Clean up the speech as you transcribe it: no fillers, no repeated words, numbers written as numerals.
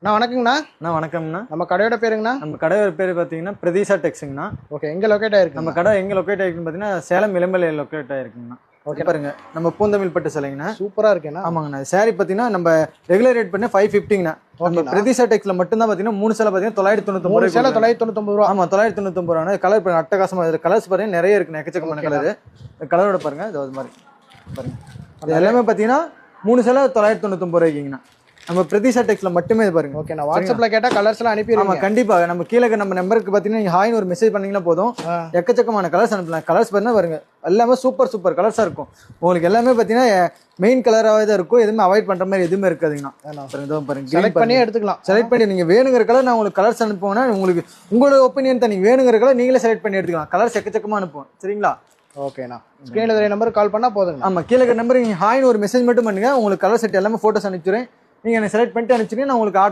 அண்ணா வணக்கங்கண்ணா. அண்ணா வணக்கம்ண்ணா. நம்ம கடையோட பேருங்கண்ணா? நம்ம கடையோட பேர் பார்த்தீங்கன்னா பிரதீஷா டெக்ஸுங்கண்ணா. ஓகே, எங்க லொக்கேட் ஆயிருக்கு? நம்ம கடை எங்கே லொக்கேட் ஆயிருக்குன்னு பார்த்தீங்கன்னா சேலம் இளம்பலையில் லொக்கேட் ஆயிருக்குங்கண்ணா. ஓகே பாருங்க, நம்ம பூந்தமிழ் பட்டு சிலைங்கண்ணா. சூப்பரா இருக்கேண்ணா. ஆமாங்கண்ணா. சாரி பார்த்தீங்கன்னா நம்ம ரெகுலர் ரேட் பண்ணி 550ங்கண்ணா. ஓகே, பிரதீஷா டெக்ஸ்ல மட்டும்தான் பார்த்தீங்கன்னா 3 சேலை பார்த்தீங்கன்னா 999 சேலை 999 ரூபா. ஆமா 999 ரூபா. கலர் பாருங்க, அட்டகாசமா இருக்கு. கலர்ஸ் பாருங்க நிறைய இருக்குண்ணா, எக்கச்சக்கமான கலர். கலரோட பாருங்க இது மாதிரி பாருங்க. இது எல்லாமே பார்த்தீங்கன்னா 3 சேலை 999 ரூபாய்க்குங்கண்ணா. நம்ம பிரதீஷா டெக்ஸ்ல மட்டுமே பாருங்க. ஓகே, நான் வாட்ஸ்அப்ல கேட்டா கலர்ஸ் எல்லாம் அனுப்பிடுங்க. ஆமா கண்டிப்பா. நம்ம கீழே நம்ம நம்பருக்கு பாத்தீங்கன்னா நீங்க ஹாய்னு ஒரு மெசேஜ் பண்ணீங்கன்னா போதும், எக்கச்சக்கமான கலர்ஸ் அனுப்பலாம். கலர்ஸ் பாருங்க பாருங்க, எல்லாமே சூப்பர் சூப்பர் கலர்ஸா இருக்கும். உங்களுக்கு எல்லாமே பாத்தீங்கன்னா மெயின் கலராகவே தான் இருக்கும். எதுவுமே அவாய்ட் பண்ற மாதிரி எதுவுமே இருக்காதுங்கண்ணா. பாருங்க செலக்ட் பண்ணி எடுத்துக்கலாம். செலக்ட் பண்ணி நீங்க வேணுங்கிற கலர் நான் உங்களுக்கு கலர்ஸ் அனுப்புவேன்னா உங்களுக்கு உங்களோட ஒப்பீனியன் தான். நீங்க வேணுங்கிற கலர் நீங்களே செலக்ட் பண்ணி எடுத்துக்கலாம். கலர்ஸ் எக்கச்சக்கமா அனுப்புவோம். சரிங்களா? ஓகேண்ணா. ஸ்கிரீன்ல தெரிய நம்பருக்கு கால் பண்ணா போதுங்க. ஆமா, கீழே நம்பர் நீங்க ஹாய்னு ஒரு மெசேஜ் மட்டும் பண்ணுங்க. உங்களுக்கு கலர் செட் எல்லாமே போட்டோஸ் அனுப்பிச்சுறேன். நீங்க என்ன செலக்ட் பண்ணிட்டு அனுப்பிச்சுங்க, நான் உங்களுக்கு ஆர்டர்